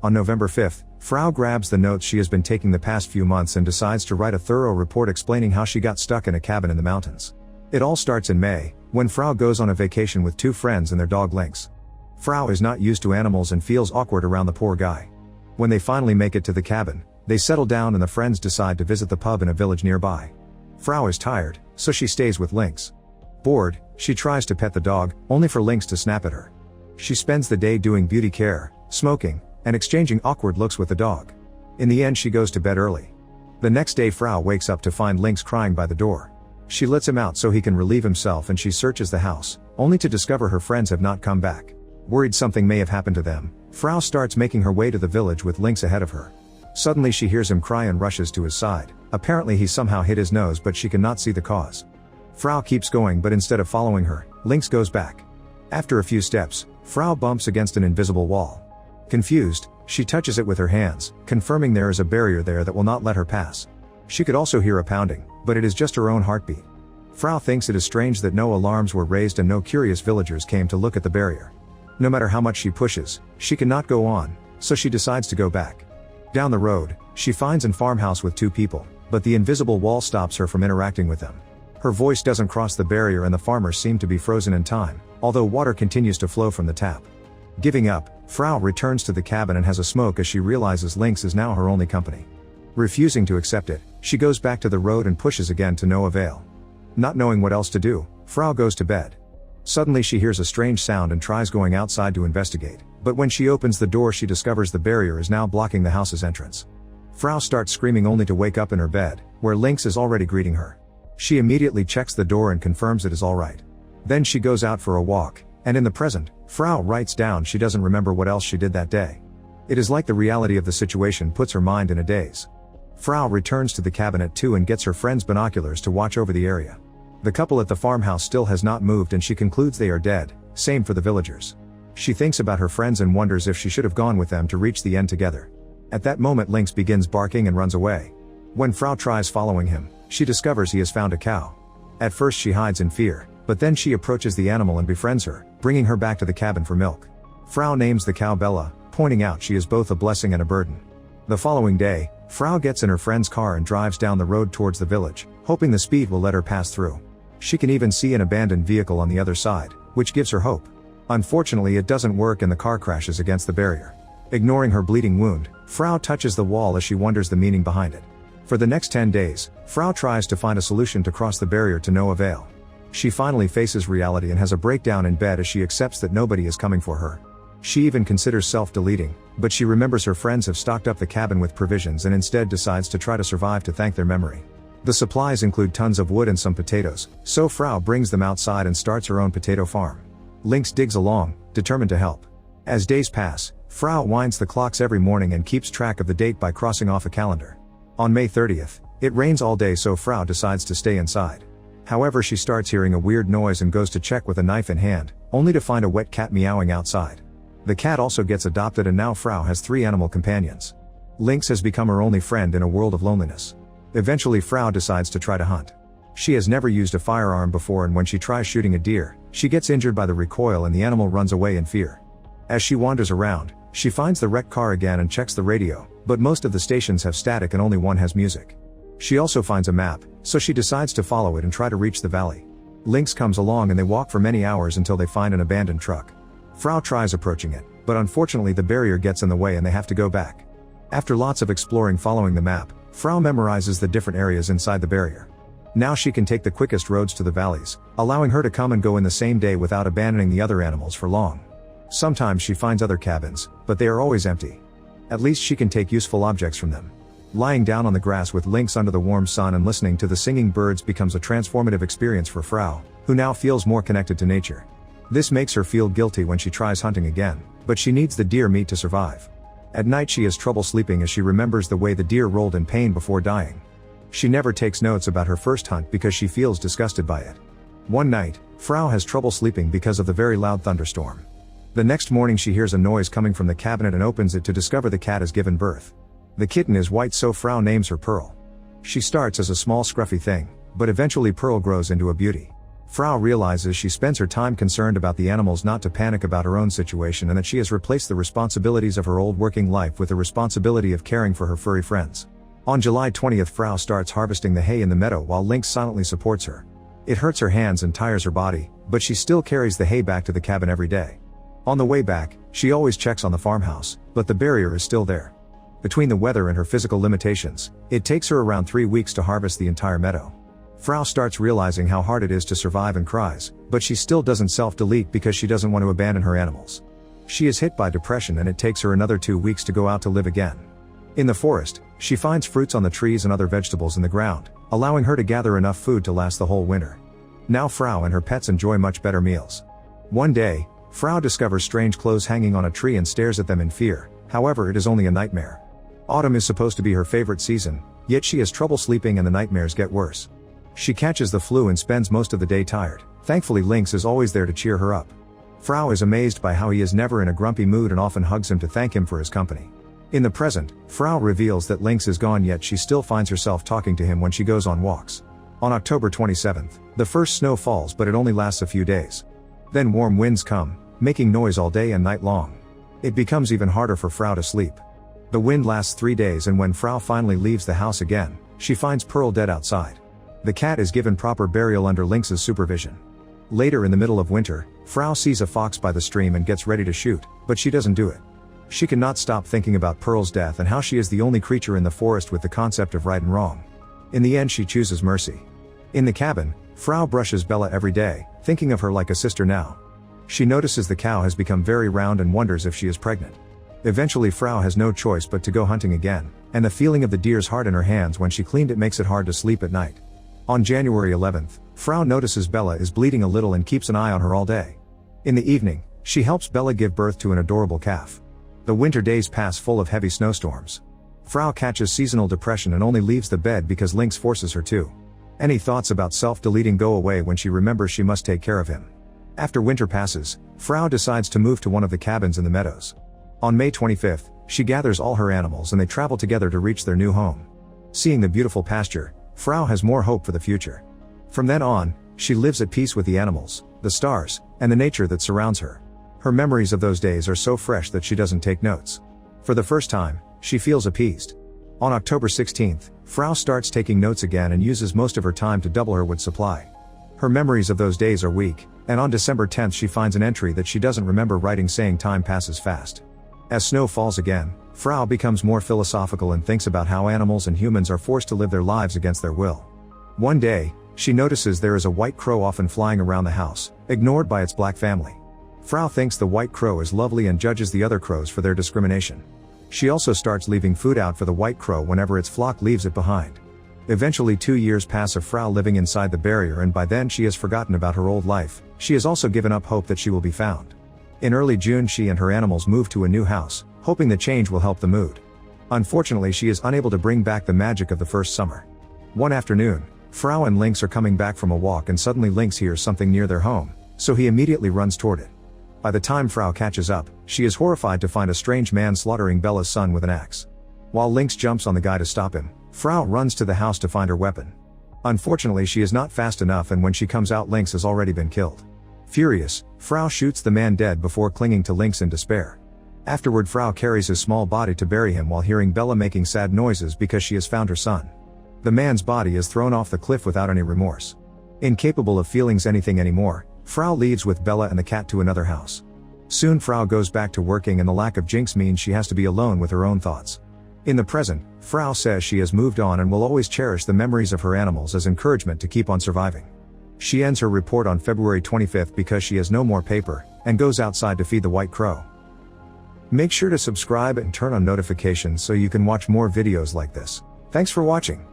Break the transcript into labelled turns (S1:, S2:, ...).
S1: On November 5th, Frau grabs the notes she has been taking the past few months and decides to write a thorough report explaining how she got stuck in a cabin in the mountains. It all starts in May, when Frau goes on a vacation with 2 friends and their dog Lynx. Frau is not used to animals and feels awkward around the poor guy. When they finally make it to the cabin, they settle down and the friends decide to visit the pub in a village nearby. Frau is tired, so she stays with Lynx. Bored, she tries to pet the dog, only for Lynx to snap at her. She spends the day doing beauty care, smoking, and exchanging awkward looks with the dog. In the end she goes to bed early. The next day Frau wakes up to find Lynx crying by the door. She lets him out so he can relieve himself and she searches the house, only to discover her friends have not come back. Worried something may have happened to them, Frau starts making her way to the village with Lynx ahead of her. Suddenly she hears him cry and rushes to his side. Apparently he somehow hit his nose but she cannot see the cause. Frau keeps going but instead of following her, Lynx goes back. After a few steps, Frau bumps against an invisible wall. Confused, she touches it with her hands, confirming there is a barrier there that will not let her pass. She could also hear a pounding, but it is just her own heartbeat. Frau thinks it is strange that no alarms were raised and no curious villagers came to look at the barrier. No matter how much she pushes, she cannot go on, so she decides to go back. Down the road, she finds a farmhouse with 2 people, but the invisible wall stops her from interacting with them. Her voice doesn't cross the barrier and the farmers seem to be frozen in time, although water continues to flow from the tap. Giving up, Frau returns to the cabin and has a smoke as she realizes Lynx is now her only company. Refusing to accept it, she goes back to the road and pushes again to no avail. Not knowing what else to do, Frau goes to bed. Suddenly she hears a strange sound and tries going outside to investigate, but when she opens the door she discovers the barrier is now blocking the house's entrance. Frau starts screaming only to wake up in her bed, where Lynx is already greeting her. She immediately checks the door and confirms it is alright. Then she goes out for a walk, and in the present, Frau writes down she doesn't remember what else she did that day. It is like the reality of the situation puts her mind in a daze. Frau returns to the cabin at 2 and gets her friends binoculars to watch over the area. The couple at the farmhouse still has not moved and she concludes they are dead, same for the villagers. She thinks about her friends and wonders if she should have gone with them to reach the end together. At that moment Lynx begins barking and runs away. When Frau tries following him, she discovers he has found a cow. At first she hides in fear, but then she approaches the animal and befriends her, bringing her back to the cabin for milk. Frau names the cow Bella, pointing out she is both a blessing and a burden. The following day, Frau gets in her friend's car and drives down the road towards the village, hoping the speed will let her pass through. She can even see an abandoned vehicle on the other side, which gives her hope. Unfortunately it doesn't work and the car crashes against the barrier. Ignoring her bleeding wound, Frau touches the wall as she wonders the meaning behind it. For the next 10 days, Frau tries to find a solution to cross the barrier to no avail. She finally faces reality and has a breakdown in bed as she accepts that nobody is coming for her. She even considers self-deleting, but she remembers her friends have stocked up the cabin with provisions and instead decides to try to survive to thank their memory. The supplies include tons of wood and some potatoes, so Frau brings them outside and starts her own potato farm. Lynx digs along, determined to help. As days pass, Frau winds the clocks every morning and keeps track of the date by crossing off a calendar. On May 30th, it rains all day so Frau decides to stay inside. However, she starts hearing a weird noise and goes to check with a knife in hand, only to find a wet cat meowing outside. The cat also gets adopted and now Frau has 3 animal companions. Lynx has become her only friend in a world of loneliness. Eventually Frau decides to try to hunt. She has never used a firearm before and when she tries shooting a deer, she gets injured by the recoil and the animal runs away in fear. As she wanders around, she finds the wrecked car again and checks the radio, but most of the stations have static and only one has music. She also finds a map, so she decides to follow it and try to reach the valley. Lynx comes along and they walk for many hours until they find an abandoned truck. Frau tries approaching it, but unfortunately the barrier gets in the way and they have to go back. After lots of exploring following the map, Frau memorizes the different areas inside the barrier. Now she can take the quickest roads to the valleys, allowing her to come and go in the same day without abandoning the other animals for long. Sometimes she finds other cabins, but they are always empty. At least she can take useful objects from them. Lying down on the grass with Lynx under the warm sun and listening to the singing birds becomes a transformative experience for Frau, who now feels more connected to nature. This makes her feel guilty when she tries hunting again, but she needs the deer meat to survive. At night she has trouble sleeping as she remembers the way the deer rolled in pain before dying. She never takes notes about her first hunt because she feels disgusted by it. One night, Frau has trouble sleeping because of the very loud thunderstorm. The next morning she hears a noise coming from the cabinet and opens it to discover the cat has given birth. The kitten is white so Frau names her Pearl. She starts as a small scruffy thing, but eventually Pearl grows into a beauty. Frau realizes she spends her time concerned about the animals, not to panic about her own situation, and that she has replaced the responsibilities of her old working life with the responsibility of caring for her furry friends. On July 20th, Frau starts harvesting the hay in the meadow while Lynx silently supports her. It hurts her hands and tires her body, but she still carries the hay back to the cabin every day. On the way back, she always checks on the farmhouse, but the barrier is still there. Between the weather and her physical limitations, it takes her around 3 weeks to harvest the entire meadow. Frau starts realizing how hard it is to survive and cries, but she still doesn't self-delete because she doesn't want to abandon her animals. She is hit by depression and it takes her another 2 weeks to go out to live again. In the forest, she finds fruits on the trees and other vegetables in the ground, allowing her to gather enough food to last the whole winter. Now Frau and her pets enjoy much better meals. One day, Frau discovers strange clothes hanging on a tree and stares at them in fear. However, it is only a nightmare. Autumn is supposed to be her favorite season, yet she has trouble sleeping and the nightmares get worse. She catches the flu and spends most of the day tired. Thankfully, Lynx is always there to cheer her up. Frau is amazed by how he is never in a grumpy mood and often hugs him to thank him for his company. In the present, Frau reveals that Lynx is gone, yet she still finds herself talking to him when she goes on walks. On October 27th, the first snow falls, but it only lasts a few days. Then warm winds come, making noise all day and night long. It becomes even harder for Frau to sleep. The wind lasts 3 days, and when Frau finally leaves the house again, she finds Pearl dead outside. The cat is given proper burial under Lynx's supervision. Later in the middle of winter, Frau sees a fox by the stream and gets ready to shoot, but she doesn't do it. She cannot stop thinking about Pearl's death and how she is the only creature in the forest with the concept of right and wrong. In the end, she chooses mercy. In the cabin, Frau brushes Bella every day, thinking of her like a sister now. She notices the cow has become very round and wonders if she is pregnant. Eventually, Frau has no choice but to go hunting again, and the feeling of the deer's heart in her hands when she cleaned it makes it hard to sleep at night. On January 11th, Frau notices Bella is bleeding a little and keeps an eye on her all day. In the evening, she helps Bella give birth to an adorable calf. The winter days pass full of heavy snowstorms. Frau catches seasonal depression and only leaves the bed because Lynx forces her to. Any thoughts about self-deleting go away when she remembers she must take care of him. After winter passes, Frau decides to move to one of the cabins in the meadows. On May 25th, she gathers all her animals and they travel together to reach their new home. Seeing the beautiful pasture, Frau has more hope for the future. From then on, she lives at peace with the animals, the stars, and the nature that surrounds her. Her memories of those days are so fresh that she doesn't take notes. For the first time, she feels appeased. On October 16th, Frau starts taking notes again and uses most of her time to double her wood supply. Her memories of those days are weak, and on December 10th she finds an entry that she doesn't remember writing saying time passes fast. As snow falls again, Frau becomes more philosophical and thinks about how animals and humans are forced to live their lives against their will. One day, she notices there is a white crow often flying around the house, ignored by its black family. Frau thinks the white crow is lovely and judges the other crows for their discrimination. She also starts leaving food out for the white crow whenever its flock leaves it behind. Eventually 2 years pass of Frau living inside the barrier, and by then she has forgotten about her old life. She has also given up hope that she will be found. In early June, she and her animals move to a new house, hoping the change will help the mood. Unfortunately, she is unable to bring back the magic of the first summer. One afternoon, Frau and Lynx are coming back from a walk and suddenly Lynx hears something near their home, so he immediately runs toward it. By the time Frau catches up, she is horrified to find a strange man slaughtering Bella's son with an axe. While Lynx jumps on the guy to stop him, Frau runs to the house to find her weapon. Unfortunately, she is not fast enough, and when she comes out, Lynx has already been killed. Furious, Frau shoots the man dead before clinging to Lynx in despair. Afterward, Frau carries his small body to bury him while hearing Bella making sad noises because she has found her son. The man's body is thrown off the cliff without any remorse. Incapable of feeling anything anymore, Frau leaves with Bella and the cat to another house. Soon Frau goes back to working, and the lack of Jinx means she has to be alone with her own thoughts. In the present, Frau says she has moved on and will always cherish the memories of her animals as encouragement to keep on surviving. She ends her report on February 25th because she has no more paper, and goes outside to feed the white crow. Make sure to subscribe and turn on notifications so you can watch more videos like this. Thanks for watching.